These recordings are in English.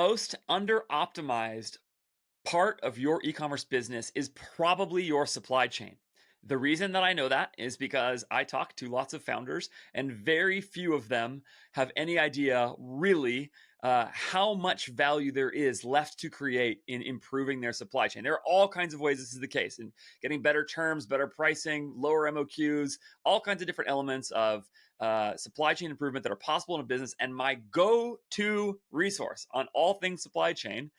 most under-optimized part of your e-commerce business is probably your supply chain. The reason that I know that is because I talk to lots of founders, and very few of them have any idea really how much value there is left to create in improving their supply chain. There are all kinds of ways this is the case, in getting better terms, better pricing, lower MOQs, all kinds of different elements of supply chain improvement that are possible in a business. And my go-to resource on all things supply chain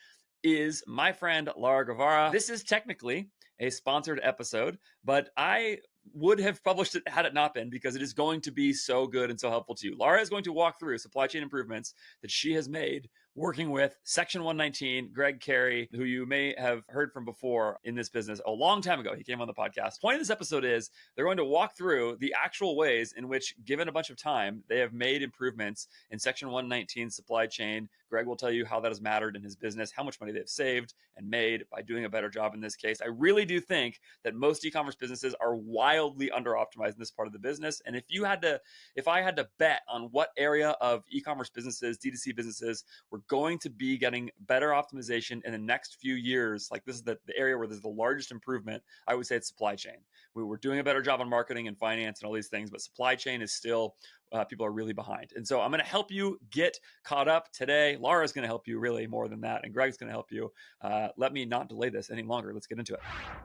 is my friend Lara Guevara. This is technically a sponsored episode, but I would have published it had it not been, because it is going to be so good and so helpful to you. Lara is going to walk through supply chain improvements that she has made working with Section 119, Gregg Carey, who you may have heard from before in this business a long time ago. He came on the podcast. The point of this episode is they're going to walk through the actual ways in which, given a bunch of time, they have made improvements in Section 119 supply chain. Gregg will tell you how that has mattered in his business, how much money they've saved and made by doing a better job in this case. I really do think that most e-commerce businesses are wildly under-optimized in this part of the business. And if I had to bet on what area of e-commerce businesses, D2C businesses, were going to be getting better optimization in the next few years, like this is the area where there's the largest improvement, I would say it's supply chain. We were doing a better job on marketing and finance and all these things, but supply chain is still, people are really behind. And so I'm going to help you get caught up today. Lara's going to help you really more than that, and Gregg's going to help you. Let me not delay this any longer. Let's get into it.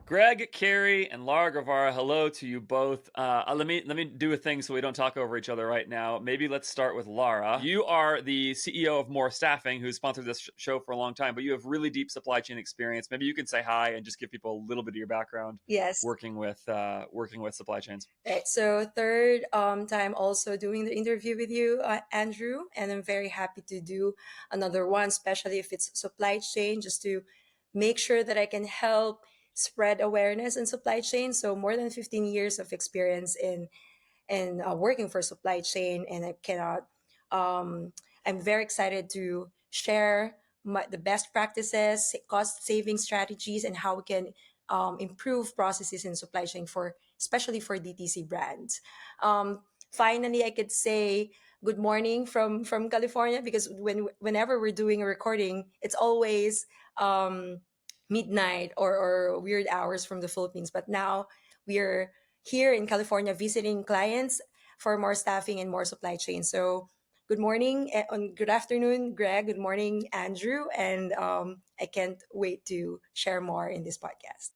Gregg Carey and Lara Guevara, hello to you both. Let me do a thing so we don't talk over each other right now. Maybe let's start with Lara. You are the CEO of More Staffing, who's sponsored this show for a long time, but you have really deep supply chain experience. Maybe you can say hi and just give people a little bit of your background. Yes. Working with supply chains. Right. So third time also doing the interview with you, Andrew, and I'm very happy to do another one, especially if it's supply chain, just to make sure that I can help spread awareness in supply chain. So more than 15 years of experience in working for supply chain, and I cannot. I'm very excited to share the best practices, cost saving strategies, and how we can improve processes in supply chain for especially for DTC brands. Finally, I could say good morning from California, because whenever we're doing a recording, it's always midnight or weird hours from the Philippines. But now we're here in California visiting clients for more staffing and more supply chain. So good morning and good afternoon, Gregg. Good morning, Andrew. And I can't wait to share more in this podcast.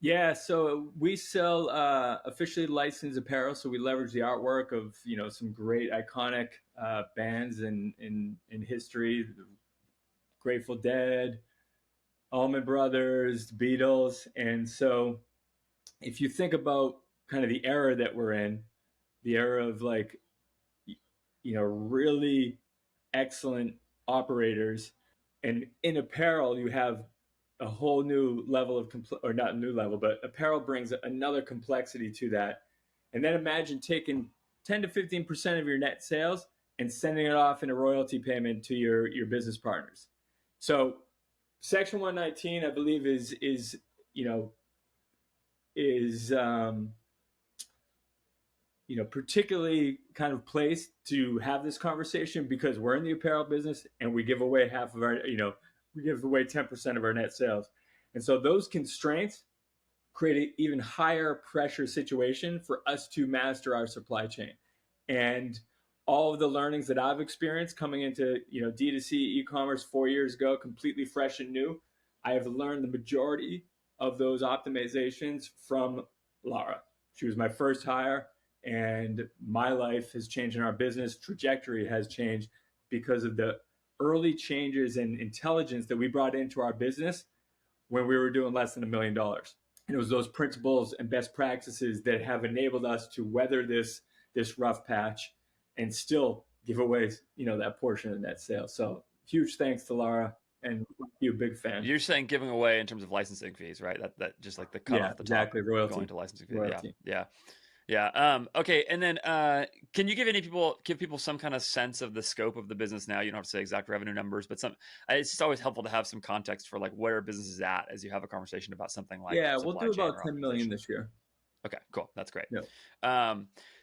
Yeah, so we sell officially licensed apparel. So we leverage the artwork of some great iconic bands in history, the Grateful Dead, Allman Brothers, Beatles, and so if you think about kind of the era that we're in, the era of like really excellent operators, and in apparel you have a whole new level of or not a new level, but apparel brings another complexity to that. And then imagine taking 10 to 15% of your net sales and sending it off in a royalty payment to your business partners. So Section 119, I believe, is particularly kind of placed to have this conversation because we're in the apparel business and we give away half of our, we give away 10% of our net sales. And so those constraints create an even higher pressure situation for us to master our supply chain. And all of the learnings that I've experienced coming into, D2C e-commerce 4 years ago, completely fresh and new, I have learned the majority of those optimizations from Lara. She was my first hire, and my life has changed and our business trajectory has changed because of the early changes and intelligence that we brought into our business when we were doing less than $1 million. And it was those principles and best practices that have enabled us to weather this rough patch and still give away, that portion of net sales. So huge thanks to Lara, and you, big fan. You're saying giving away in terms of licensing fees, right? That just like the cut off the exactly. top, Royalty. going to licensing fees. Royalty. Yeah. Okay. And then, can you give people some kind of sense of the scope of the business now? You don't have to say exact revenue numbers, but it's just always helpful to have some context for like where business is at as you have a conversation about something like we'll do about 10 million this year. Okay, cool. That's great. Yep.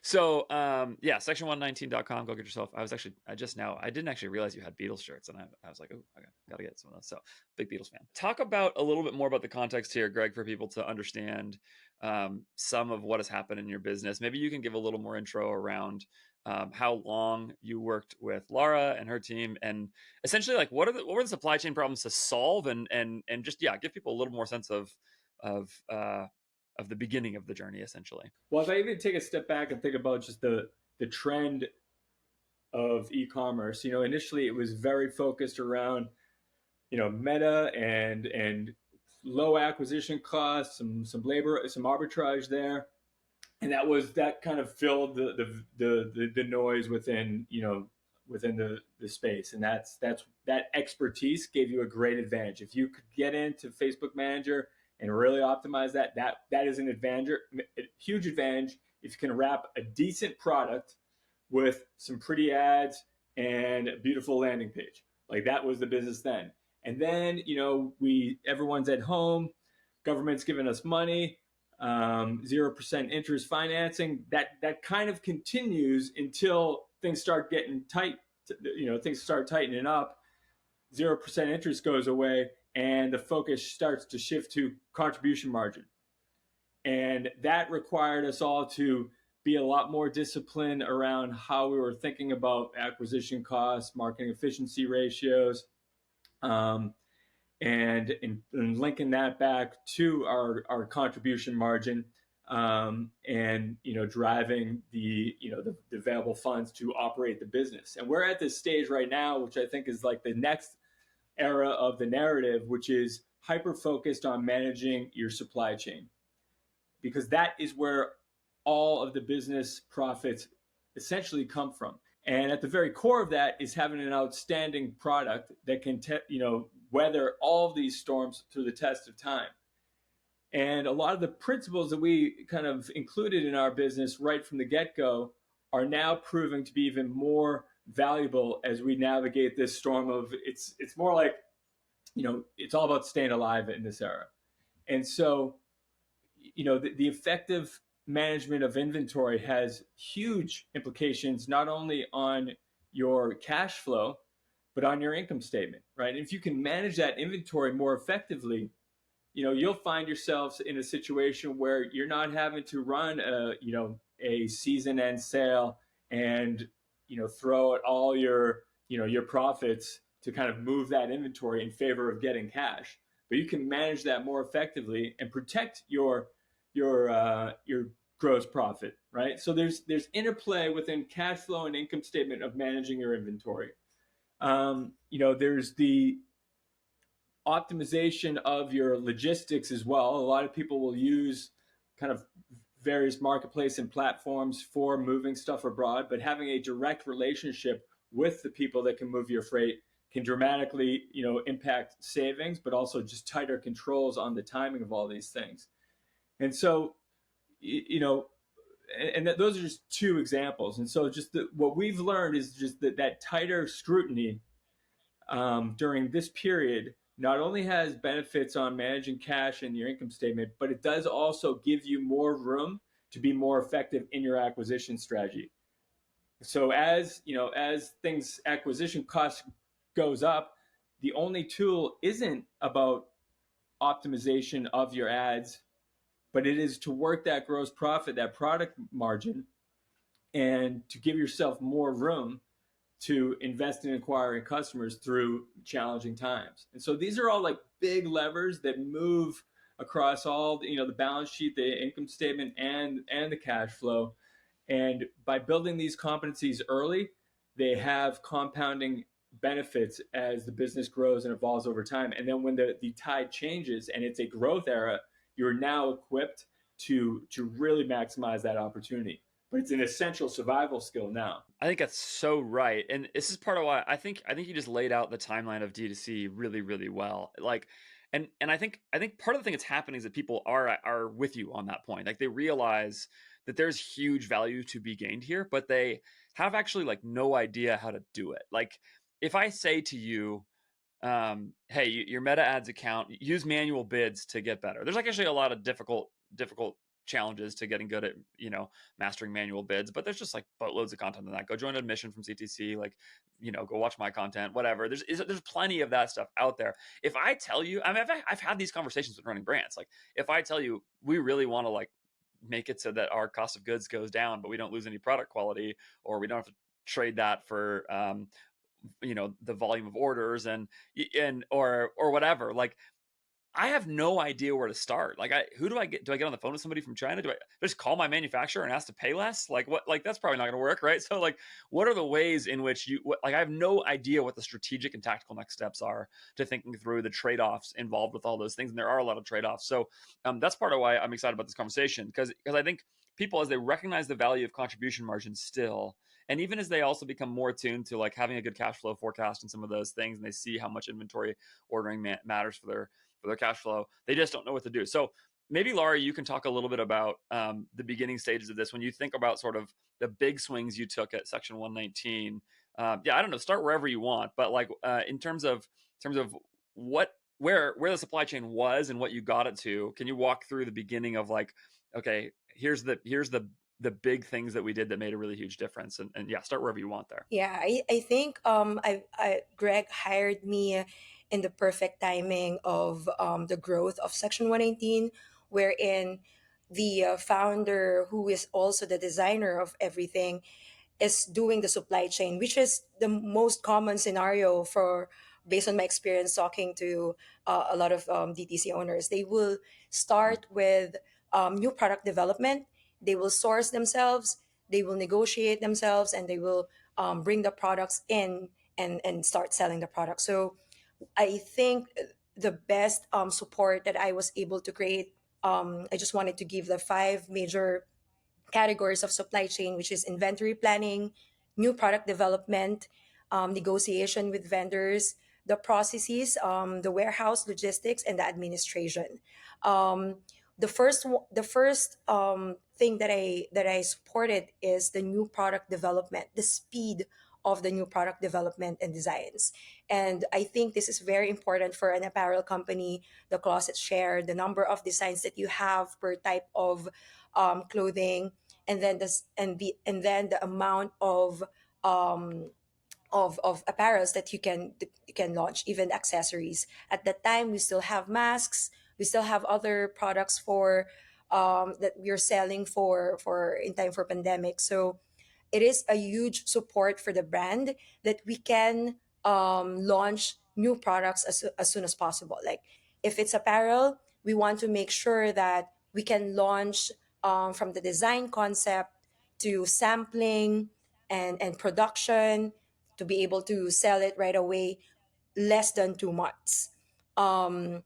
Section119.com. Go get yourself. I didn't actually realize you had Beatles shirts, and I was like, oh, I gotta get some of those. So big Beatles fan. Talk about a little bit more about the context here, Greg, for people to understand some of what has happened in your business. Maybe you can give a little more intro around how long you worked with Lara and her team, and essentially like what were the supply chain problems to solve, and just give people a little more sense of the beginning of the journey, essentially. Well, if I even take a step back and think about just the trend of e-commerce, initially it was very focused around, meta and low acquisition costs, some labor, some arbitrage there, and that kind of filled the noise within the space, and that expertise gave you a great advantage. If you could get into Facebook Manager and really optimize that is an advantage, a huge advantage if you can wrap a decent product with some pretty ads and a beautiful landing page. Like that was the business then. And then, everyone's at home, government's giving us money, 0% interest financing. That kind of continues until things start getting tight, things start tightening up, 0% interest goes away, and the focus starts to shift to contribution margin. And that required us all to be a lot more disciplined around how we were thinking about acquisition costs, marketing efficiency ratios, and linking that back to our contribution margin, and driving the available funds to operate the business. And we're at this stage right now, which I think is like the next era of the narrative, which is hyper focused on managing your supply chain, because that is where all of the business profits essentially come from. And at the very core of that is having an outstanding product that can weather all of these storms through the test of time. And a lot of the principles that we kind of included in our business right from the get-go are now proving to be even more valuable as we navigate this storm of it's more like, it's all about staying alive in this era. And so, the effective management of inventory has huge implications, not only on your cash flow, but on your income statement, right? And if you can manage that inventory more effectively, you'll find yourselves in a situation where you're not having to run a season end sale and throw out all your profits to kind of move that inventory in favor of getting cash. But you can manage that more effectively and protect your gross profit, right? So there's interplay within cash flow and income statement of managing your inventory. There's the optimization of your logistics as well. A lot of people will use kind of various marketplace and platforms for moving stuff abroad, but having a direct relationship with the people that can move your freight can dramatically, impact savings, but also just tighter controls on the timing of all these things. And so, those are just two examples. And so just what we've learned is just that tighter scrutiny during this period not only has benefits on managing cash in your income statement, but it does also give you more room to be more effective in your acquisition strategy. So as you know, as things acquisition cost goes up, the only tool isn't about optimization of your ads, but it is to work that gross profit, that product margin, and to give yourself more room to invest in acquiring customers through challenging times. And so these are all like big levers that move across all, you know, the balance sheet, the income statement, and the cash flow. And by building these competencies early, they have compounding benefits as the business grows and evolves over time. And then when the tide changes and it's a growth era, you're now equipped to really maximize that opportunity. But it's an essential survival skill now. I think that's so right. And this is part of why I think you just laid out the timeline of D2C really, really well. Like, and I think part of the thing that's happening is that people are with you on that point. Like they realize that there's huge value to be gained here, but they have actually like no idea how to do it. Like if I say to you, hey, your meta ads account, use manual bids to get better. There's like actually a lot of difficult challenges to getting good at, mastering manual bids, but there's just like boatloads of content on that. Go join admission from CTC, like, go watch my content, whatever. There's plenty of that stuff out there. If I tell you, I mean, I've had these conversations with running brands. Like if I tell you, we really want to like make it so that our cost of goods goes down, but we don't lose any product quality, or we don't have to trade that for, the volume of orders and or whatever. Like I have no idea where to start. Like who do I get on the phone with somebody from China? Do I just call my manufacturer and ask to pay less? Like what, like that's probably not going to work, right? So like what are the ways in which like I have no idea what the strategic and tactical next steps are to thinking through the trade-offs involved with all those things. And there are a lot of trade-offs. So that's part of why I'm excited about this conversation, because I think people, as they recognize the value of contribution margin still, and even as they also become more attuned to like having a good cash flow forecast and some of those things, and they see how much inventory ordering matters for their cash flow, they just don't know what to do. So maybe Lara, you can talk a little bit about the beginning stages of this. When you think about sort of the big swings you took at Section 119, yeah, I don't know, start wherever you want, but like in terms of what where the supply chain was and what you got it to, can you walk through the beginning of like, okay, here's the big things that we did that made a really huge difference, and yeah, start wherever you want there. Yeah, I think Greg hired me in the perfect timing of the growth of Section 119, wherein the founder, who is also the designer of everything, is doing the supply chain, which is the most common scenario for, based on my experience talking to a lot of DTC owners. They will start with new product development. They will source themselves. They will negotiate themselves, and they will bring the products in and start selling the product. So I think the best support that I was able to create, I just wanted to give the five major categories of supply chain, which is inventory planning, new product development, negotiation with vendors, the processes, the warehouse logistics, and the administration. Um, the first thing that I supported is the new product development, the speed of the new product development and designs. And I think this is very important for an apparel company. The closet share, the number of designs that you have per type of clothing, and then the amount um, of apparels that you can launch, even accessories. At that time, we still have masks, we still have other products for that we're selling for in time for pandemic. So it is a huge support for the brand that we can launch new products as soon as possible. Like if it's apparel, we want to make sure that we can launch from the design concept to sampling and production, to be able to sell it right away, less than 2 months. Um,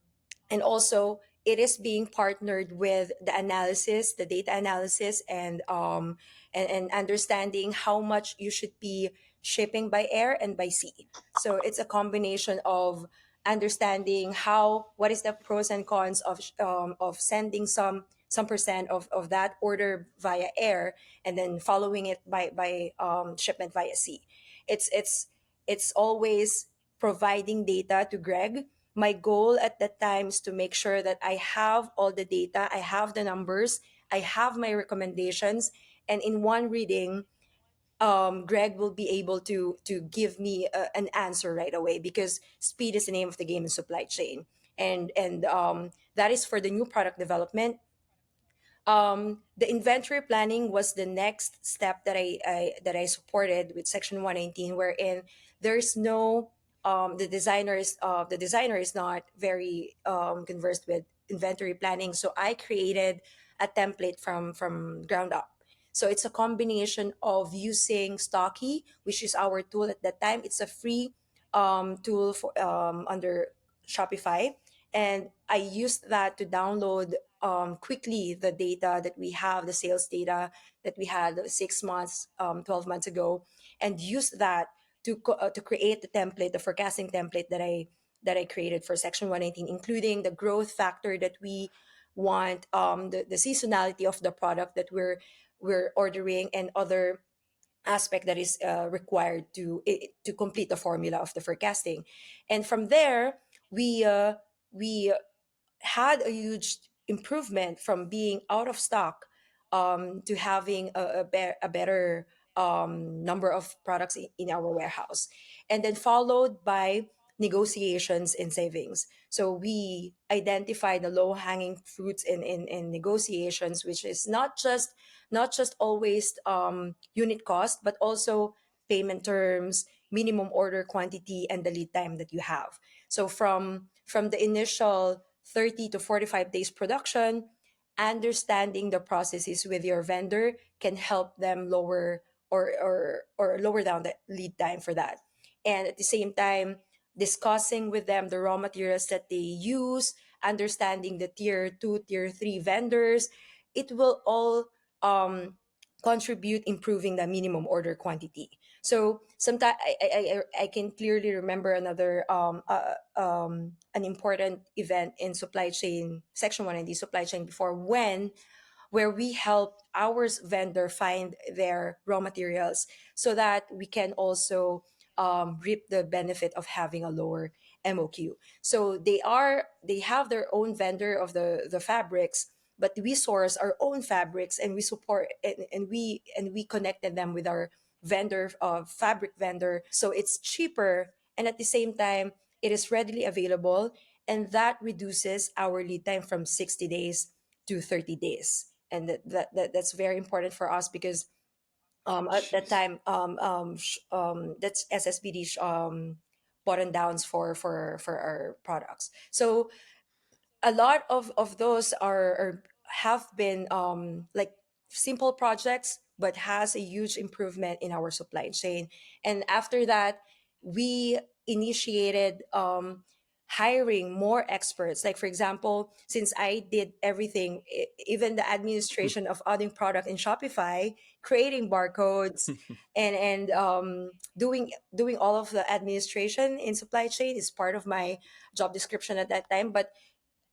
and also, it is being partnered with the analysis, the data analysis, and understanding how much you should be shipping by air and by sea. So it's a combination of understanding how, what is the pros and cons of sending some percent of that order via air, and then following it by shipment via sea. It's always providing data to Greg. My goal at that time is to make sure that I have all the data, I have the numbers, I have my recommendations, and in one reading, Greg will be able to give me an answer right away, because speed is the name of the game in supply chain. And that is for the new product development. The inventory planning was the next step that I supported with Section 119, wherein there's no the designer is not very conversed with inventory planning, so I created a template from ground up. So it's a combination of using Stocky, which is our tool at that time. It's a free tool for under Shopify, and I used that to download quickly the data that we have, the sales data that we had 6 months, 12 months ago, and use that to create the template, the forecasting template that I created for Section 118, including the growth factor that we want, the seasonality of the product that we're ordering, and other aspect that is required to complete the formula of the forecasting. And from there, we had a huge improvement from being out of stock, to having a better number of products in our warehouse, and then followed by negotiations and savings. So we identify the low hanging fruits in negotiations, which is not just always unit cost, but also payment terms, minimum order quantity, and the lead time that you have. So from the initial 30 to 45 days production, understanding the processes with your vendor can help them lower or lower down the lead time for that. And at the same time, discussing with them the raw materials that they use, understanding the tier 2, tier 3 vendors, it will all um, contribute improving the minimum order quantity. So sometimes I can clearly remember another an important event in supply chain, Section 190 supply chain before, where we help our vendor find their raw materials, so that we can also reap the benefit of having a lower MOQ. So they have their own vendor of the fabrics, but we source our own fabrics, and we support, and we connected them with our vendor, fabric vendor, so it's cheaper, and at the same time it is readily available, and that reduces our lead time from 60 days to 30 days. And that's very important for us, because at that Jeez. time, that's SSBD button downs for our products. So a lot of those are have been like simple projects, but has a huge improvement in our supply chain. And after that, we initiated hiring more experts. Like, for example, since I did everything, even the administration of adding product in Shopify, creating barcodes, and doing all of the administration in supply chain is part of my job description at that time. But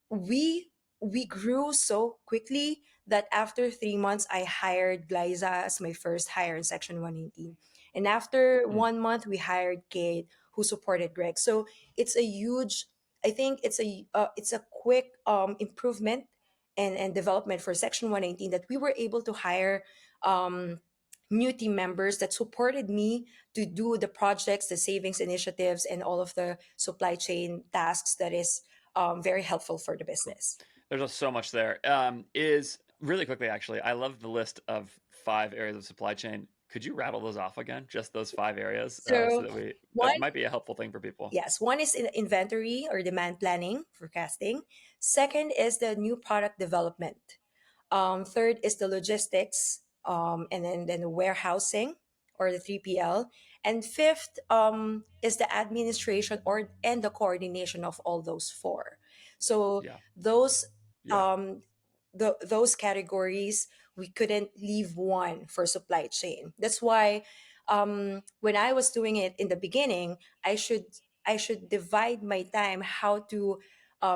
we we grew so quickly that after 3 months, I hired Glyza as my first hire in Section 118. And after Mm. 1 month, we hired Kate, who supported Greg. So it's a huge, I think it's a quick improvement and development for Section 118, that we were able to hire um, new team members that supported me to do the projects, the savings initiatives, and all of the supply chain tasks that is very helpful for the Cool. business. There's just so much there. Is really quickly, actually, I love the list of 5 areas of supply chain. Could you rattle those off again? Just those 5 areas, so So that we one, that might be a helpful thing for people. yes, one is inventory or demand planning, forecasting. Second is the new product development. Third is the logistics, and then the warehousing or the 3PL. And fifth is the administration and the coordination of all those four. So Yeah, those yeah. um, those categories, we couldn't leave one for supply chain. That's why when I was doing it in the beginning, I should divide my time how to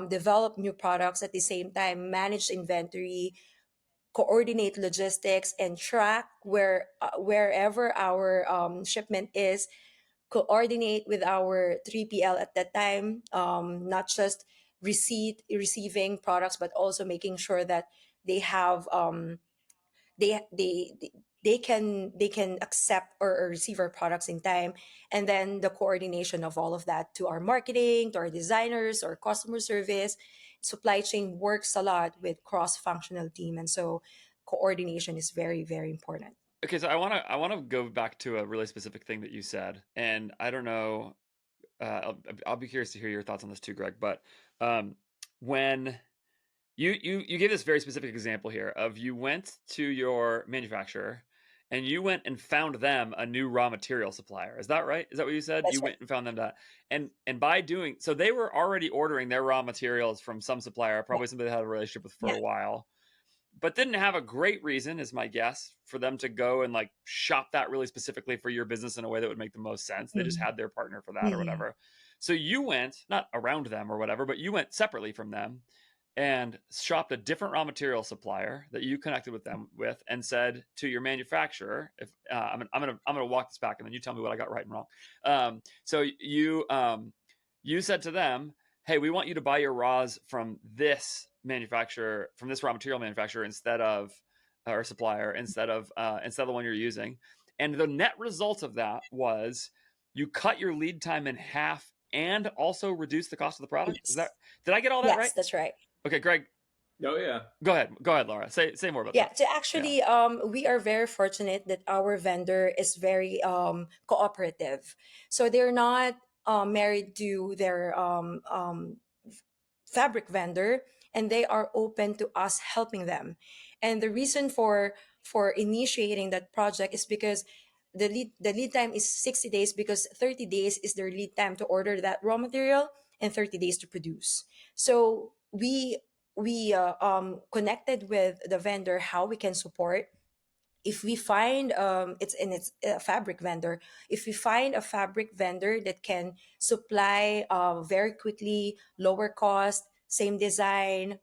develop new products, at the same time manage inventory, coordinate logistics, and track wherever our shipment is, coordinate with our 3PL at that time, not just receiving products, but also making sure that they have they they can accept or receive our products in time, and then the coordination of all of that to our marketing, to our designers, our customer service, supply chain works a lot with cross functional team, and so coordination is very very important. Okay, so I want to go back to a really specific thing that you said, and I don't know. I'll be curious to hear your thoughts on this too, Greg. But when you gave this very specific example here of you went to your manufacturer and you went and found them a new raw material supplier. Is that right? Is that what you said? That's You right. went and found them that, and by doing so, they were already ordering their raw materials from some supplier, Yeah. probably somebody they had a relationship with for Yeah. a while, but didn't have a great reason, is my guess, for them to go and like shop that really specifically for your business in a way that would make the most sense. They just Mhm. had their partner for that or Mhm. whatever. So you went not around them or whatever, but you went separately from them and shopped a different raw material supplier that you connected with them with, and said to your manufacturer, if I'm gonna walk this back and then you tell me what I got right and wrong. So you said to them, hey, we want you to buy your raws from this manufacturer, from this raw material manufacturer, instead of or supplier, instead of the one you're using. And the net result of that was you cut your lead time in half and also reduce the cost of the product. Is that, Yes. did I get all that Yes, right? that's right. Okay, Greg, Oh yeah. go ahead, Laura. Say more about Yeah, that. so Yeah, actually, we are very fortunate that our vendor is very cooperative. So they're not married to their fabric vendor, and they are open to us helping them. And the reason for initiating that project is because the lead time is 60 days, because 30 days is their lead time to order that raw material and 30 days to produce. So we connected with the vendor how we can support. If we find it's a fabric vendor, if we find a fabric vendor that can supply very quickly, lower cost, same design,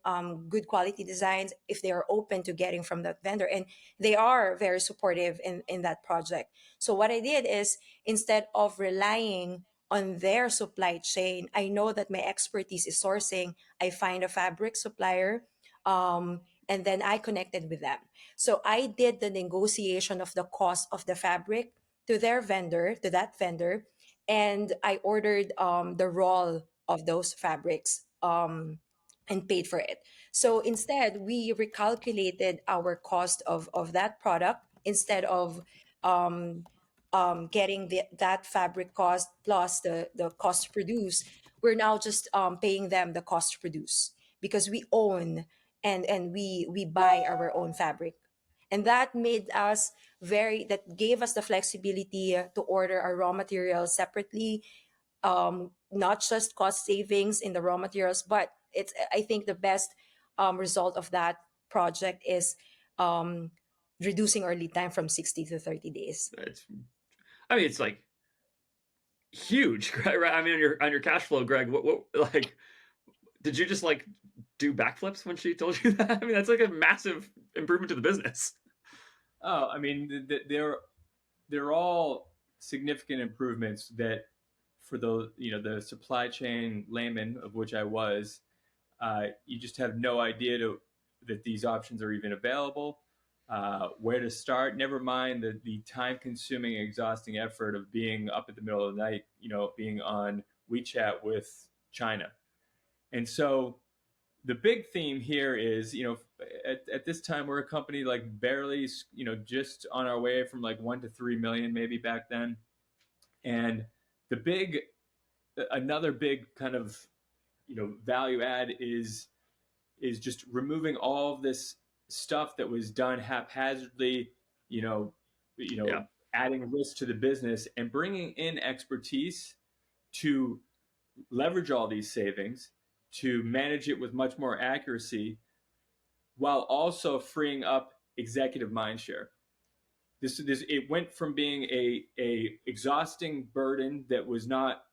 good quality designs, if they are open to getting from that vendor, and they are very supportive in that project. So what I did is, instead of relying on their supply chain, I know that my expertise is sourcing. I find a fabric supplier, and then I connected with them. So I did the negotiation of the cost of the fabric to their vendor, to that vendor, and I ordered the roll of those fabrics, and paid for it. So instead, we recalculated our cost of that product, instead of um, getting that fabric cost plus the cost to produce. We're now just paying them the cost to produce, because we own and we buy our own fabric, and that made us very that gave us the flexibility to order our raw materials separately, not just cost savings in the raw materials, but it's, I think, the best result of that project is um, reducing our lead time from 60 to 30 days. it's. I mean, it's like huge, right? I mean, on your cash flow, Greg. What like did you just like do backflips when she told you that? I mean, that's like a massive improvement to the business. Oh, I mean, they're all significant improvements that for the supply chain layman, of which I was, you just have no idea that these options are even available, where to start. Never mind the time consuming, exhausting effort of being up at the middle of the night, being on WeChat with China. And so the big theme here is, at this time, we're a company like barely, just on our way from like 1 to 3 million maybe back then. And the big, another big kind of, value add is just removing all of this stuff that was done haphazardly, you know, you Yeah, know, adding risk to the business and bringing in expertise to leverage all these savings, to manage it with much more accuracy, while also freeing up executive mindshare. This it went from being a exhausting burden that was not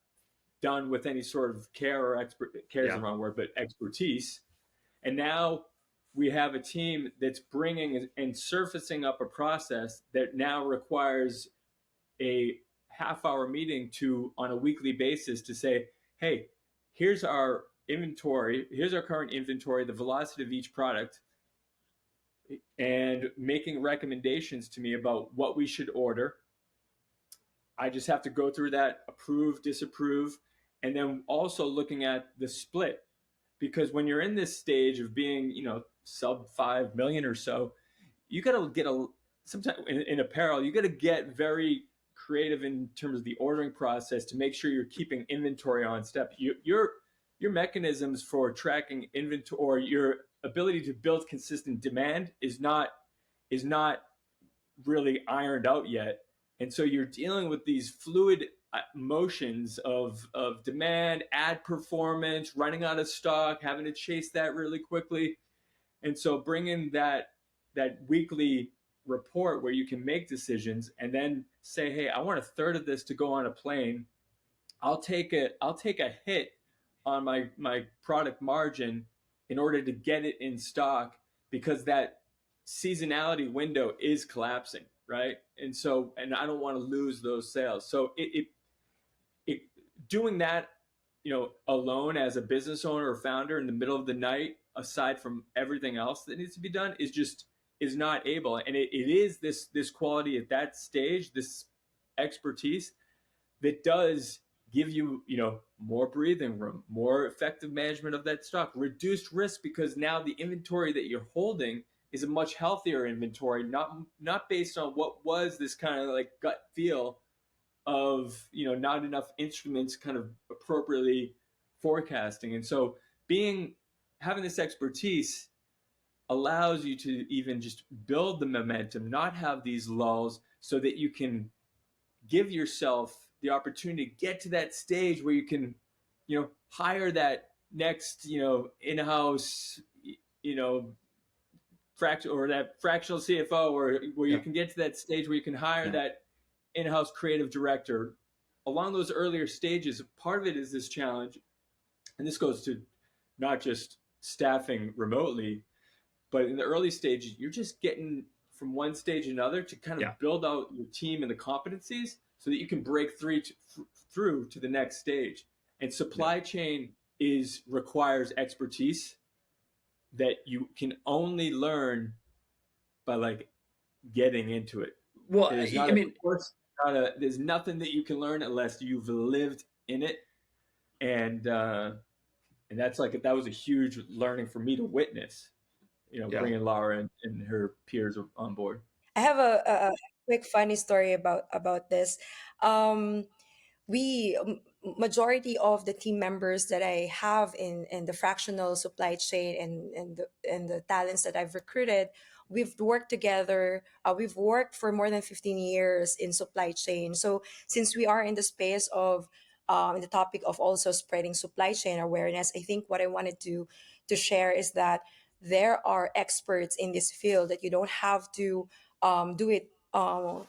done with any sort of care, or care is yeah. the wrong word, but expertise. And now we have a team that's bringing and surfacing up a process that now requires a half-hour meeting to on a weekly basis to say, hey, here's our inventory, here's our current inventory, the velocity of each product. and making recommendations to me about what we should order. I just have to go through that, approve, disapprove, and then also looking at the split. Because when you're in this stage of being, sub 5 million or so, you got to get sometimes in apparel, you got to get very creative in terms of the ordering process to make sure you're keeping inventory on step. Your mechanisms for tracking inventory, or your ability to build consistent demand, is not really ironed out yet. And so you're dealing with these fluid motions of demand, ad performance, running out of stock, having to chase that really quickly. And so bringing that weekly report where you can make decisions and then say, hey, I want a third of this to go on a plane. I'll take a hit on my product margin in order to get it in stock, because that seasonality window is collapsing, right? And I don't want to lose those sales. So it doing that, alone as a business owner or founder in the middle of the night, aside from everything else that needs to be done, is not able. And it is this quality at that stage, this expertise that does give you, more breathing room, more effective management of that stock, reduced risk, because now the inventory that you're holding is a much healthier inventory, not based on what was this kind of like gut feel of, not enough instruments kind of appropriately forecasting. And so having this expertise allows you to even just build the momentum, not have these lulls, so that you can give yourself the opportunity to get to that stage where you can, hire that next, in-house, or that fractional CFO, or where you Yeah. can get to that stage where you can hire that in-house creative director. Along those earlier stages, part of it is this challenge, and this goes to not just staffing remotely, but in the early stages, you're just getting from one stage to another to kind Yeah. of build out your team and the competencies so that you can break through to the next stage. And Yeah. supply chain requires expertise that you can only learn by like getting into it. Well, There's I not I a mean, course, there's nothing that you can learn unless you've lived in it. And that was a huge learning for me to witness, yeah. bringing Lara and her peers on board. I have a quick funny story about this. Um, we Majority of the team members that I have in the fractional supply chain and the talents that I've recruited, we've worked together. We've worked for more than 15 years in supply chain. So since we are in the space of in the topic of also spreading supply chain awareness, I think what I wanted to share is that there are experts in this field that you don't have to do it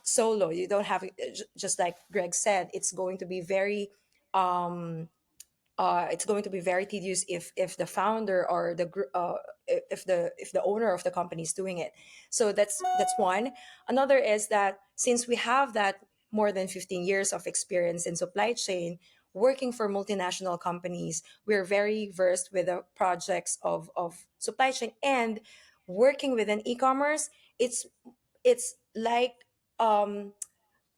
solo. You don't have just like Greg said, it's going to be very tedious if the founder or if the owner of the company is doing it. So that's one. Another is that since we have that more than 15 years of experience in supply chain working for multinational companies, we're very versed with the projects of supply chain and working within e-commerce. It's like um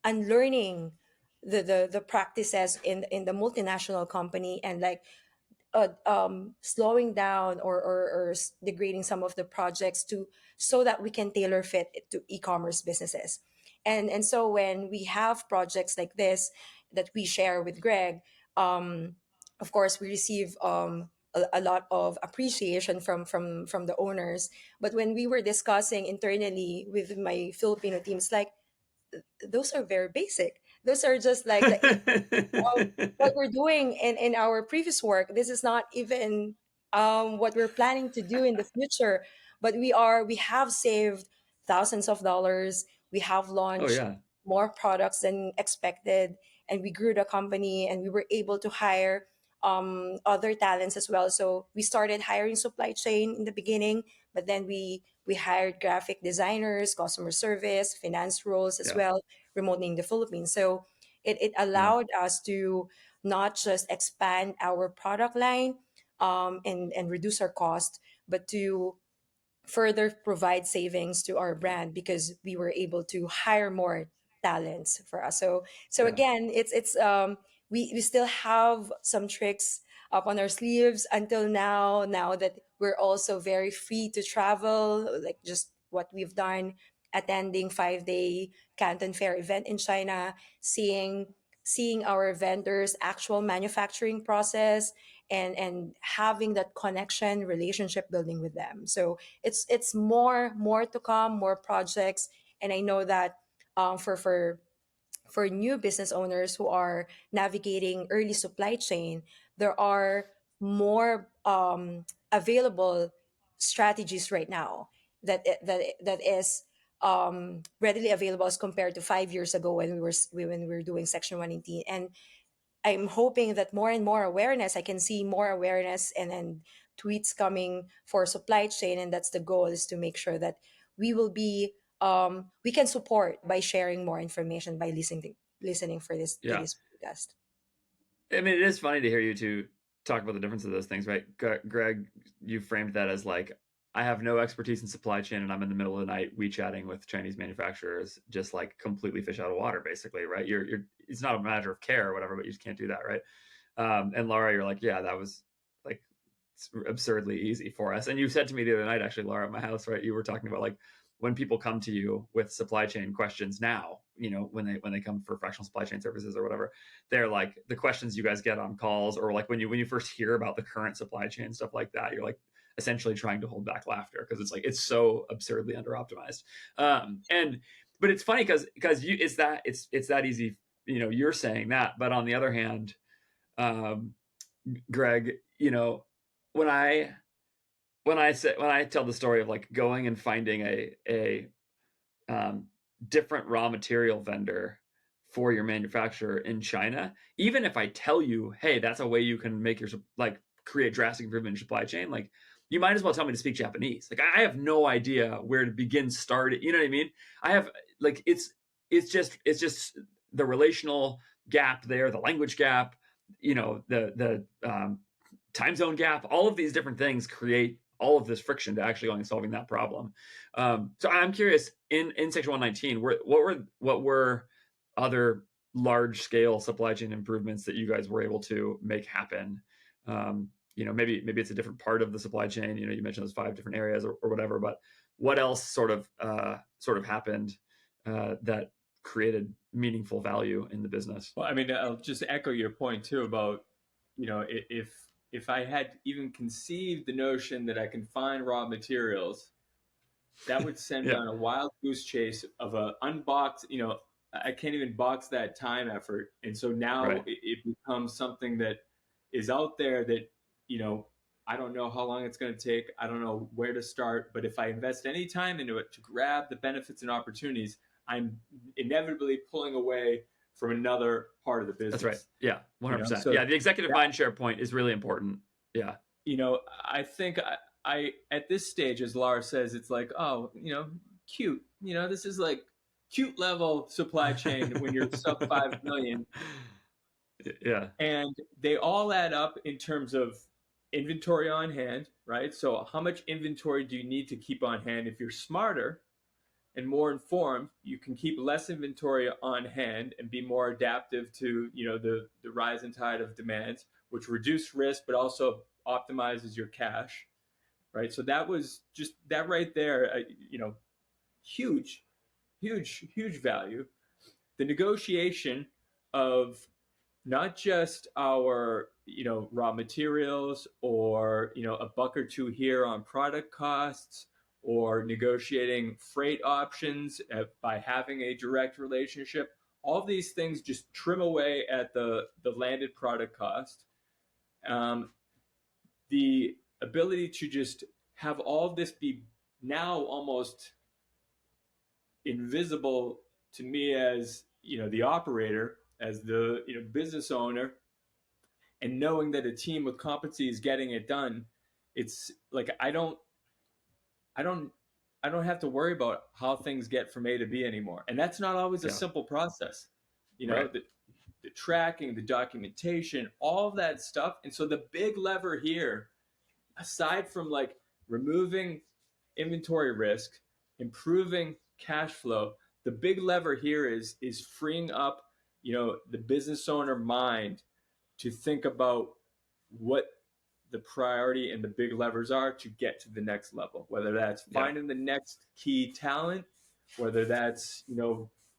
unlearning the practices in the multinational company, and like slowing down or degrading some of the projects to so that we can tailor fit it to e-commerce businesses. And so when we have projects like this that we share with Greg, um, of course we receive a lot of appreciation from the owners. But when we were discussing internally with my Filipino teams, like those are very basic. Those are just like what we're doing in our previous work. This is not even what we're planning to do in the future. But we have saved thousands of dollars. We have Oh launched yeah. more products than expected, and we grew the company, and we were able to hire other talents as well. So we started hiring supply chain in the beginning, but then we hired graphic designers, customer service, finance roles as Yeah. well, remotely in the Philippines. So it Yeah. allowed us to not just expand our product line and reduce our cost, but to further provide savings to our brand because we were able to hire more talents for us. So Yeah. again, it's we still have some tricks up on our sleeves until now. Now that we're also very free to travel, like just what we've done, attending 5 day Canton Fair event in China, seeing our vendors actual manufacturing process, and having that connection, relationship building with them. So it's more to come, more projects. And I know that for new business owners who are navigating early supply chain, there are more available strategies right now that is readily available as compared to 5 years ago when we were doing Section 118. And I'm hoping that more and more awareness, I can see more awareness and tweets coming for supply chain. And that's the goal, is to make sure that we will be, we can support by sharing more information, by listening for this to Yeah. this podcast. I mean, it is funny to hear you two talk about the difference of those things, right? Greg, you framed that as like, I have no expertise in supply chain and I'm in the middle of the night WeChatting with Chinese manufacturers, just like completely fish out of water, basically, right? It's not a matter of care or whatever, but you just can't do that, right? And Laura, you're like, yeah, that was like absurdly easy for us. And you said to me the other night, actually, Laura, at my house, right? You were talking about like when people come to you with supply chain questions now, when they come for fractional supply chain services or whatever, they're like the questions you guys get on calls, or like when you first hear about the current supply chain stuff like that, you're like essentially trying to hold back laughter because it's like it's so absurdly under optimized. And but it's funny because you it's that easy. You're saying that, but on the other hand, um, Greg, when I when I tell the story of like going and finding a um, different raw material vendor for your manufacturer in China, even if I tell you, hey, that's a way you can make your like create drastic improvement in supply chain, like you might as well tell me to speak Japanese. Like I have no idea where to begin start. You know what I mean? I have like it's just the relational gap there, the language gap, the time zone gap. All of these different things create all of this friction to actually going and solving that problem. So I'm curious, in Section 119, what were other large scale supply chain improvements that you guys were able to make happen? Maybe it's a different part of the supply chain. You mentioned those 5 different areas or whatever, but what else sort of happened that created meaningful value in the business? Well, I mean, I'll just echo your point too about, if I had even conceived the notion that I can find raw materials, that would send me Yeah, on a wild goose chase of a unboxed, I can't even box that time effort. And so now right. it becomes something that is out there that, I don't know how long it's going to take. I don't know where to start. But if I invest any time into it to grab the benefits and opportunities, I'm inevitably pulling away from another part of the That's right. business. Yeah, 100%. So Yeah, the executive that, mind share point is really important. Yeah, I think I at this stage, as Lara says, it's like, oh, cute. This is like cute level supply chain when you're sub 5 million, yeah, and they all add up in terms of inventory on hand, right? So how much inventory do you need to keep on hand? If you're smarter and more informed, you can keep less inventory on hand and be more adaptive to the rise and tide of demands, which reduce risk but also optimizes your cash, right? So that was just that right there, huge, huge, huge value. The negotiation of not just our raw materials, or a buck or two here on product costs, or negotiating freight options by having a direct relationship. All of these things just trim away at the landed product cost. The ability to just have all of this be now almost invisible to me as the operator, as the business owner, and knowing that a team with competency is getting it done. It's like I don't I don't have to worry about how things get from A to B anymore, and that's not always a yeah, simple process. right. The tracking, the documentation, all of that stuff. And so the big lever here, aside from like removing inventory risk, improving cash flow. The big lever here is freeing up, the business owner mind to think about what the priority and the big levers are to get to the next level, whether that's Yeah. finding the next key talent, whether that's,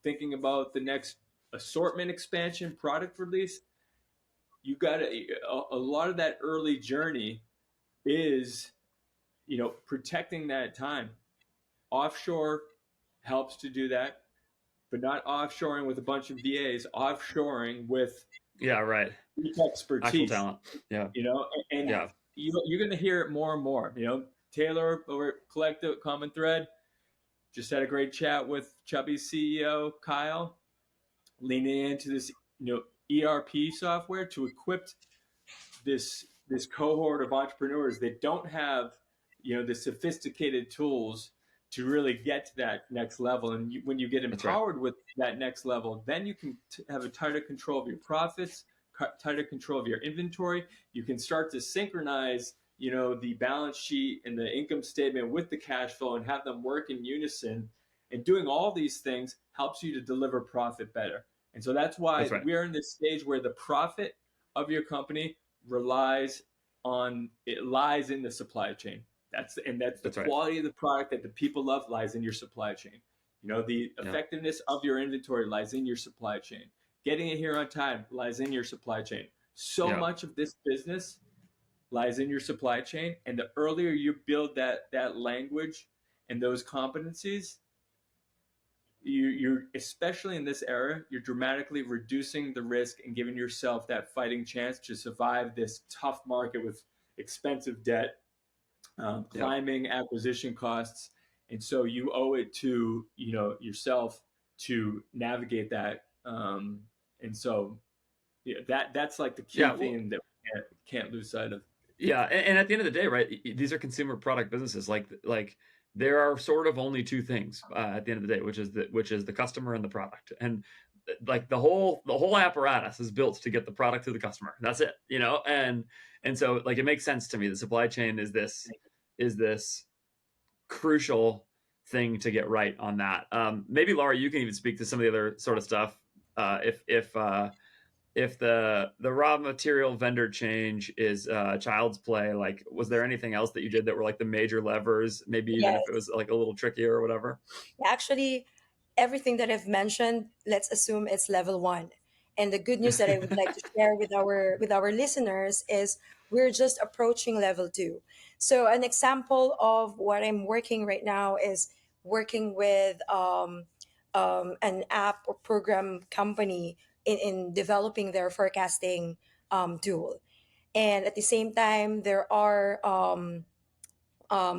thinking about the next assortment expansion, product release. You got a lot of that early journey is, protecting that time. Offshore helps to do that, but not offshoring with a bunch of VAs, offshoring with Yeah. Right. deep Actual expertise, talent. Yeah. and Yeah. you're going to hear it more and more. Taylor over at Collective Common Thread just had a great chat with Chubby's CEO Kyle, leaning into this ERP software to equip this cohort of entrepreneurs that don't have the sophisticated tools to really get to that next level. And when you get That's right. empowered with that next level, then you can have a tighter control of your profits, tighter control of your inventory. You can start to synchronize the balance sheet and the income statement with the cash flow and have them work in unison. And doing all these things helps you to deliver profit better. And so that's why That's right. we're in this stage where the profit of your company lies in the supply chain. That's the That's right. quality of the product that the people love lies in your supply chain. The effectiveness of your inventory lies in your supply chain. Getting it here on time lies in your supply chain. So Yeah. much of this business lies in your supply chain, and the earlier you build that language and those competencies, you're especially in this era, you're dramatically reducing the risk and giving yourself that fighting chance to survive this tough market with expensive debt, climbing acquisition costs. And so you owe it to yourself to navigate that. And so that's like the key Yeah. Well, thing that we can't lose sight of. yeah, and at the end of the day, right? These are consumer product businesses. Like there are sort of only two things at the end of the day, which is the customer and the product, and like the whole apparatus is built to get the product to the customer. That's it, and so like it makes sense to me. The supply chain is this crucial thing to get right on that. Maybe Laura, you can even speak to some of the other sort of stuff. If the raw material vendor change is child's play, like was there anything else that you did that were like the major levers, maybe even if it was Yes. like a little trickier or whatever? Actually, everything that I've mentioned, let's assume it's level one. And the good news that I would like to share with our listeners is we're just approaching level two. So an example of what I'm working right now is working with an app or program company in developing their forecasting tool. And at the same time, there are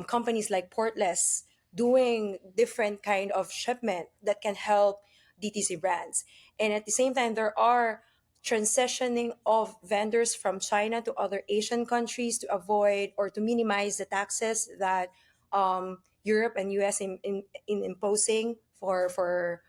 companies like Portless doing different kind of shipment that can help DTC brands. And at the same time, there are transitioning of vendors from China to other Asian countries to avoid or to minimize the taxes that Europe and US in imposing for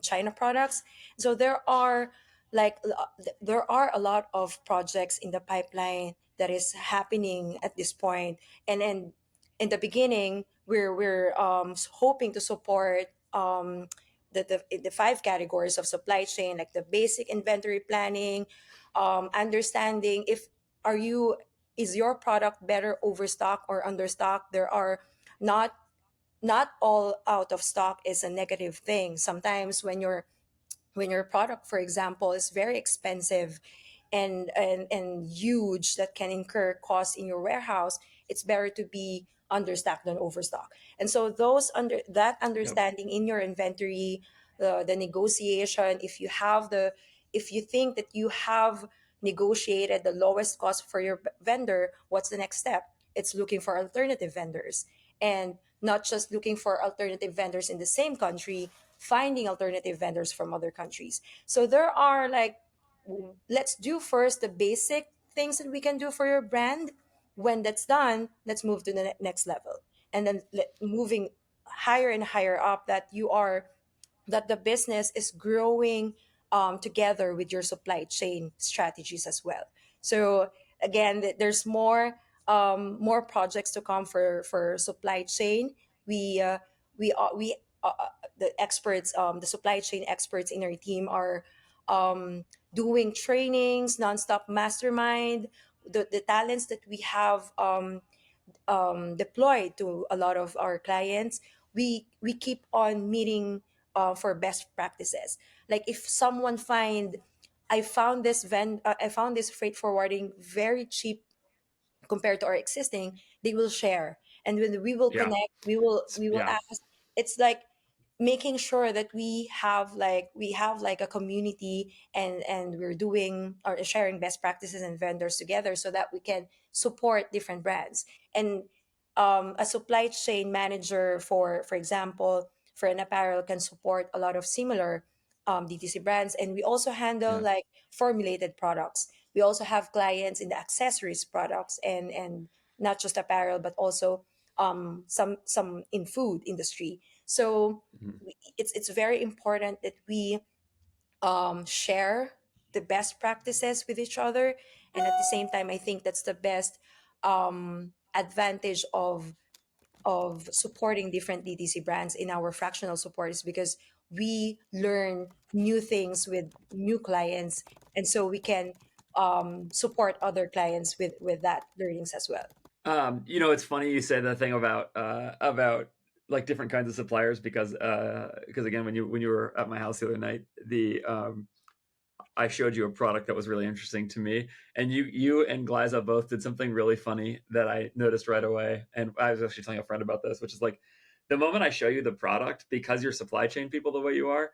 China products. So there are a lot of projects in the pipeline that is happening at this point. And then in the beginning, we're hoping to support the five categories of supply chain, like the basic inventory planning, understanding if are you is your product better overstock or understock. There are not not all out of stock is a negative thing. Sometimes when your product, for example, is very expensive and huge that can incur costs in your warehouse, it's better to be understocked than overstock. And so those under that Yep. understanding in your inventory, the negotiation, if you think that you have negotiated the lowest cost for your vendor, what's the next step? It's looking for alternative vendors, and not just looking for alternative vendors in the same country, finding alternative vendors from other countries. So there are like, let's do first the basic things that we can do for your brand. When that's done, let's move to the next level. And then moving higher and higher up, that the business is growing together with your supply chain strategies as well. So again, there's more. more projects to come for supply chain. We we the experts, the supply chain experts in our team are um, doing trainings, nonstop mastermind. The talents that we have deployed to a lot of our clients, we keep on meeting for best practices. Like if someone find, I found this freight forwarding very cheap compared to our existing, they will share. And when we will Yeah. connect, we will Yeah. ask. It's like making sure that we have like a community, and we're doing or sharing best practices and vendors together so that we can support different brands. And a supply chain manager, for example, for an apparel can support a lot of similar DTC brands. And we also handle Yeah. like formulated products. We also have clients in the accessories products, and not just apparel, but also some in food industry. So Mhm. it's very important that we share the best practices with each other. And at the same time, I think that's the best advantage of supporting different DTC brands in our fractional support, is because we learn new things with new clients, and so we can support other clients with that learnings as well. It's funny you say that thing about like different kinds of suppliers because again, when you were at my house the other night, the I showed you a product that was really interesting to me, and you and Glyza both did something really funny that I noticed right away. And I was actually telling a friend about this, which is like the moment I show you the product, because you're supply chain people the way you are,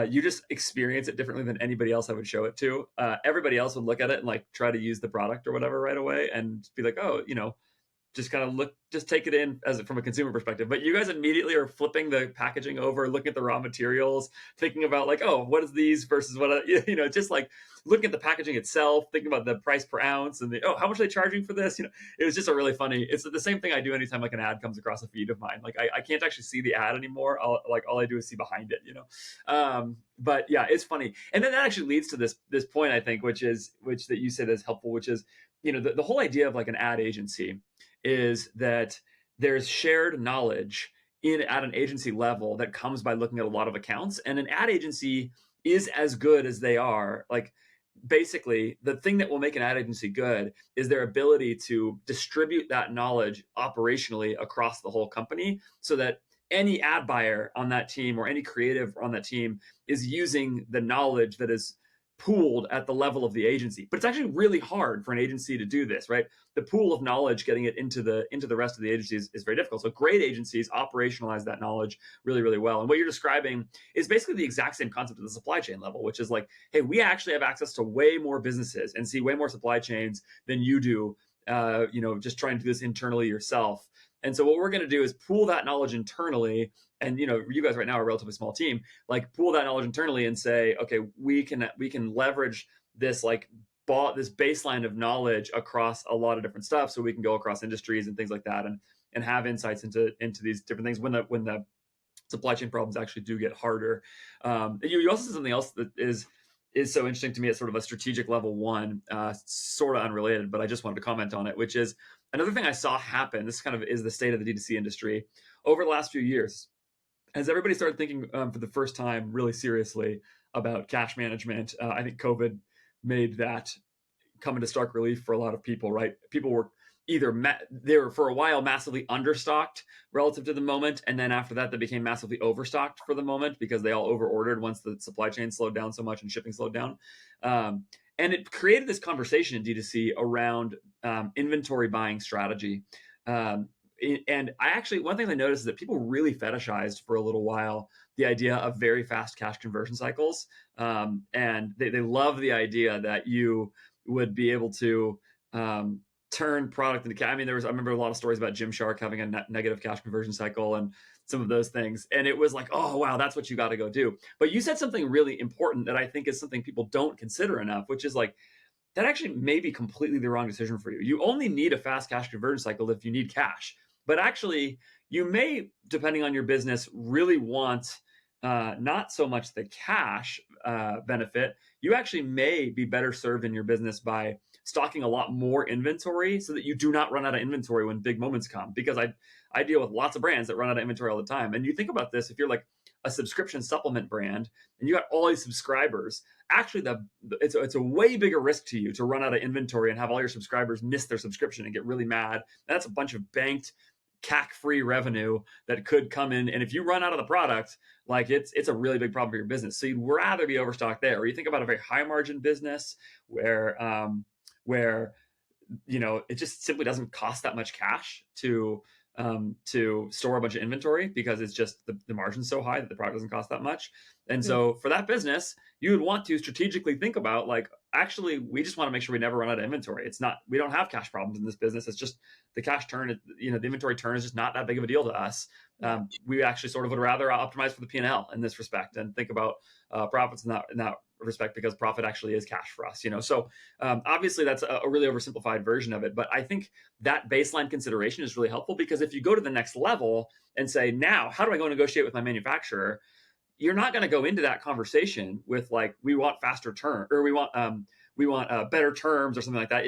you just experience it differently than anybody else I would show it to. Everybody else would look at it and like try to use the product or whatever right away and be like, oh, just kind of just take it in as from a consumer perspective. But you guys immediately are flipping the packaging over, looking at the raw materials, thinking about like, oh, what is these versus what, just like looking at the packaging itself, thinking about the price per ounce and how much are they charging for this? It was just a really funny, it's the same thing I do anytime like an ad comes across a feed of mine. Like I can't actually see the ad anymore. All I do is see behind it. But yeah, it's funny. And then that actually leads to this point, I think, which that you said is helpful, which is, the whole idea of like an ad agency is that there's shared knowledge at an agency level that comes by looking at a lot of accounts, and an ad agency is as good as they are. Like basically the thing that will make an ad agency good is their ability to distribute that knowledge operationally across the whole company, so that any ad buyer on that team or any creative on that team is using the knowledge that is pooled at the level of the agency. But it's actually really hard for an agency to do this, right? The pool of knowledge, getting it into the rest of the agencies is very difficult. So great agencies operationalize that knowledge really, really well. And what you're describing is basically the exact same concept at the supply chain level, which is like, hey, we actually have access to way more businesses and see way more supply chains than you do. Just trying to do this internally yourself. And so what we're going to do is pool that knowledge internally. And you guys right now are a relatively small team. Like pool that knowledge internally and say, okay, we can leverage this this baseline of knowledge across a lot of different stuff, so we can go across industries and things like that, and have insights into these different things when the supply chain problems actually do get harder. You also said something else that is so interesting to me at sort of a strategic level one, sort of unrelated, but I just wanted to comment on it, which is another thing I saw happen. This kind of is the state of the D2C industry over the last few years, as everybody started thinking for the first time really seriously about cash management. I think COVID made that come into stark relief for a lot of people, right? People were they were for a while massively understocked relative to the moment, and then after that they became massively overstocked for the moment because they all overordered once the supply chain slowed down so much and shipping slowed down. And it created this conversation in D2C around inventory buying strategy. And I actually, one thing I noticed is that people really fetishized for a little while the idea of very fast cash conversion cycles. And they love the idea that you would be able to turn product into cash. I mean, I remember a lot of stories about Gymshark having a negative cash conversion cycle and some of those things. And it was like, oh, wow, that's what you got to go do. But you said something really important that I think is something people don't consider enough, which is like, that actually may be completely the wrong decision for you. You only need a fast cash conversion cycle if you need cash. But actually, you may, depending on your business, really want not so much the cash benefit. You actually may be better served in your business by stocking a lot more inventory so that you do not run out of inventory when big moments come. Because I deal with lots of brands that run out of inventory all the time. And you think about this, if you're like a subscription supplement brand and you got all these subscribers, actually it's a way bigger risk to you to run out of inventory and have all your subscribers miss their subscription and get really mad. That's a bunch of banked CAC free revenue that could come in. And if you run out of the product, like it's a really big problem for your business. So you'd rather be overstocked there. Or you think about a very high margin business where it just simply doesn't cost that much cash to store a bunch of inventory, because it's just the margin's so high that the product doesn't cost that much. And so for that business, you would want to strategically think about, like, actually, we just want to make sure we never run out of inventory. We don't have cash problems in this business. It's just the cash turn, the inventory turn is just not that big of a deal to us. We actually sort of would rather optimize for the P&L in this respect and think about profits in that respect, because profit actually is cash for us. So obviously that's a really oversimplified version of it, but I think that baseline consideration is really helpful, because if you go to the next level and say, now, how do I go negotiate with my manufacturer? You're not going to go into that conversation with, like, we want faster term, or we want better terms or something like that.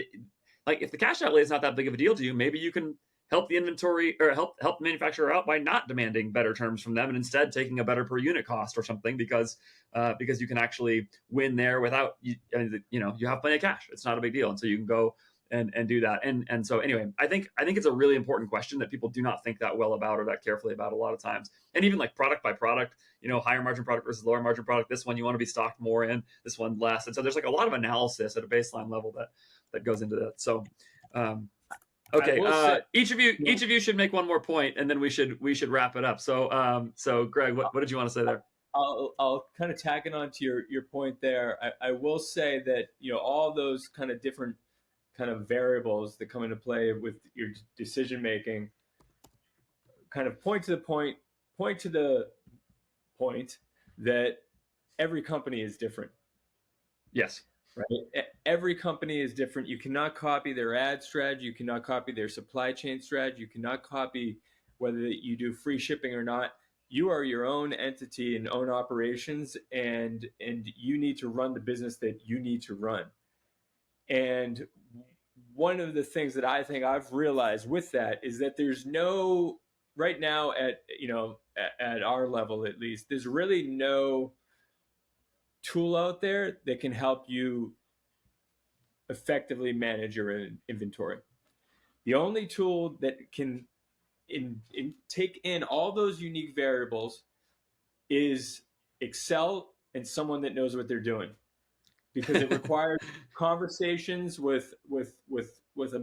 Like, if the cash outlay is not that big of a deal to you, maybe you can help the inventory, or help the manufacturer out by not demanding better terms from them and instead taking a better per unit cost or something, because you can actually win there without you have plenty of cash. It's not a big deal, and so you can go and do that. And so anyway, I think it's a really important question that people do not think that well about or that carefully about a lot of times. And even like product by product, higher margin product versus lower margin product. This one you want to be stocked more in, this one less. And so there's like a lot of analysis at a baseline level that goes into that. So okay, each of you should make one more point, and then we should wrap it up. So Greg, what did you want to say there? I'll kind of tack it on to your point there. I will say that all those kind of different kind of variables that come into play with your decision making kind of point to the point that every company is different. Yes. Right. Every company is different. You cannot copy their ad strategy. You cannot copy their supply chain strategy. You cannot copy whether you do free shipping or not. You are your own entity and own operations, and you need to run the business that you need to run. And one of the things that I think I've realized with that is that there's no, right now at our level at least, there's really no tool out there that can help you effectively manage your inventory. The only tool that can take in all those unique variables is Excel and someone that knows what they're doing, because it requires conversations with a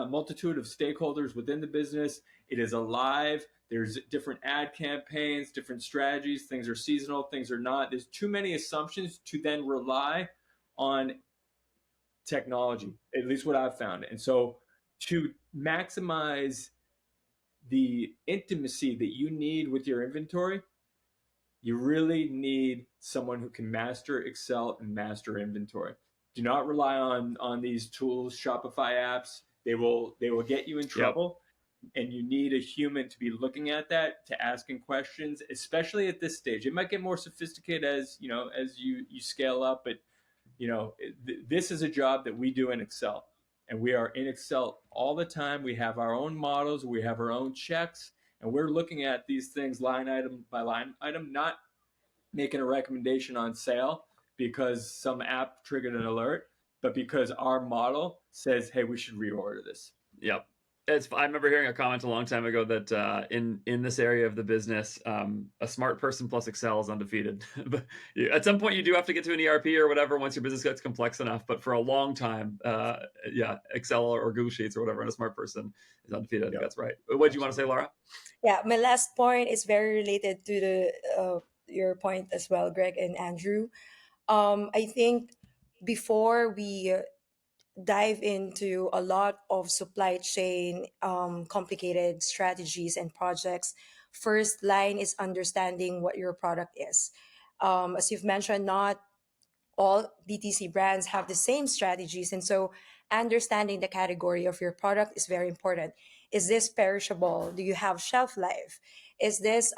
multitude of stakeholders within the business. It is alive. There's different ad campaigns, different strategies. Things are seasonal, things are not. There's too many assumptions to then rely on technology, at least what I've found. And so to maximize the intimacy that you need with your inventory, you really need someone who can master Excel and master inventory. Do not rely on these tools, Shopify apps. They will get you in trouble. Yep. And you need a human to be looking at that, to asking questions, especially at this stage. It might get more sophisticated as you scale up, but this is a job that we do in Excel, and we are in Excel all the time. We have our own models, we have our own checks, and we're looking at these things line item by line item, not making a recommendation on sale because some app triggered an alert, but because our model says, hey, we should reorder this. Yep. I remember hearing a comment a long time ago that in this area of the business, a smart person plus Excel is undefeated. But at some point, you do have to get to an ERP or whatever once your business gets complex enough. But for a long time, Excel or Google Sheets or whatever, and a smart person is undefeated. I think that's right. What do you want to say, Lara? Yeah, my last point is very related to your point as well, Greg and Andrew. I think before we dive into a lot of supply chain complicated strategies and projects, first line is understanding what your product is. As you've mentioned, not all DTC brands have the same strategies, and so understanding the category of your product is very important. Is this perishable? Do you have shelf life? Is this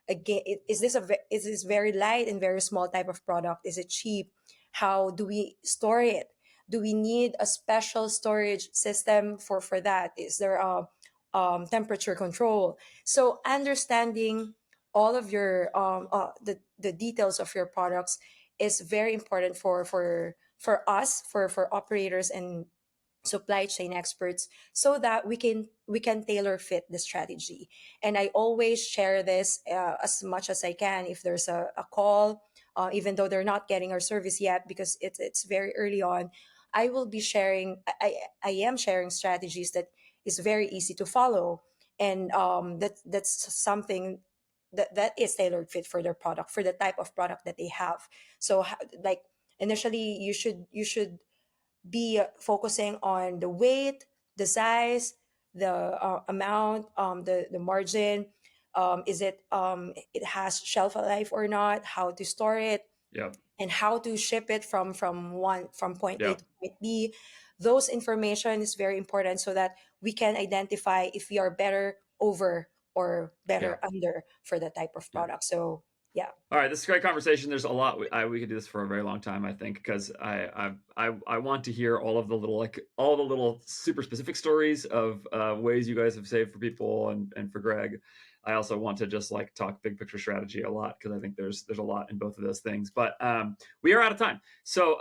again, is this very light and very small type of product? Is it cheap? How do we store it? Do we need a special storage system for that? Is there a temperature control? So understanding all of your the details of your products is very important for us, for operators and supply chain experts, so that we can tailor fit the strategy. And I always share this as much as I can if there's a call, even though they're not getting our service yet because it's very early on. I will be sharing, I am sharing strategies that is very easy to follow, and that's something that is tailored fit for their product, for the type of product that they have. So like initially you should be focusing on the weight, the size, the amount, the margin. Is it has shelf life or not? How to store it, Yeah. and how to ship it from point A Yeah. to point B. Those information is very important so that we can identify if we are better over or Yeah. better under for the type of Yeah. product. So yeah. All right, this is a great conversation. There's a lot we could do this for a very long time, I think, because I want to hear all the little super specific stories of ways you guys have saved for people and for Greg. I also want to just like talk big picture strategy a lot because I think there's a lot in both of those things. But we are out of time. So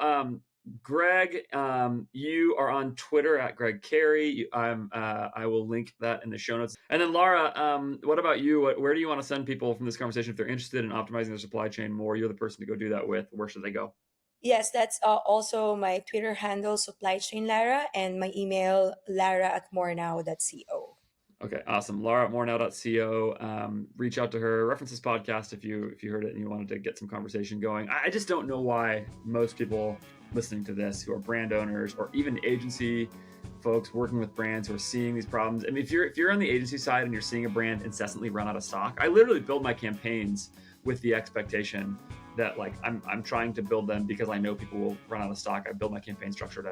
Greg, you are on Twitter at Gregg Carey. I will link that in the show notes. And then Lara, what about you? Where do you want to send people from this conversation if they're interested in optimizing their supply chain more? You're the person to go do that with. Where should they go? Yes, that's also my Twitter handle, Supply Chain Lara, and my email, lara@morenow.co. Okay, awesome. Lara at morenow.co. Reach out to her. Reference this podcast if you heard it and you wanted to get some conversation going. I just don't know why most people listening to this who are brand owners or even agency folks working with brands who are seeing these problems. I mean, if you're on the agency side and you're seeing a brand incessantly run out of stock, I literally build my campaigns with the expectation that like I'm trying to build them because I know people will run out of stock. I build my campaign structure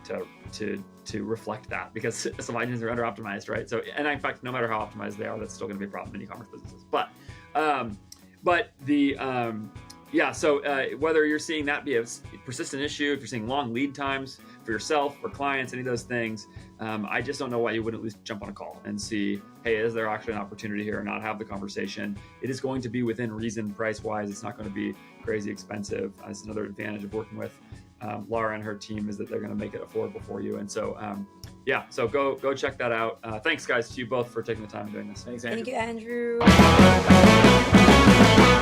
to reflect that because supply chains are under optimized, right? So, and in fact, no matter how optimized they are, that's still going to be a problem in e-commerce businesses. So whether you're seeing that be a persistent issue, if you're seeing long lead times for yourself or clients, any of those things, I just don't know why you wouldn't at least jump on a call and see, hey, is there actually an opportunity here or not? Have the conversation. It is going to be within reason price-wise. It's not going to be crazy expensive. That's another advantage of working with Lara and her team is that they're going to make it affordable for you. And so, so go check that out. Thanks, guys, to you both for taking the time and doing this. Thanks, Andrew. Thank you, Andrew.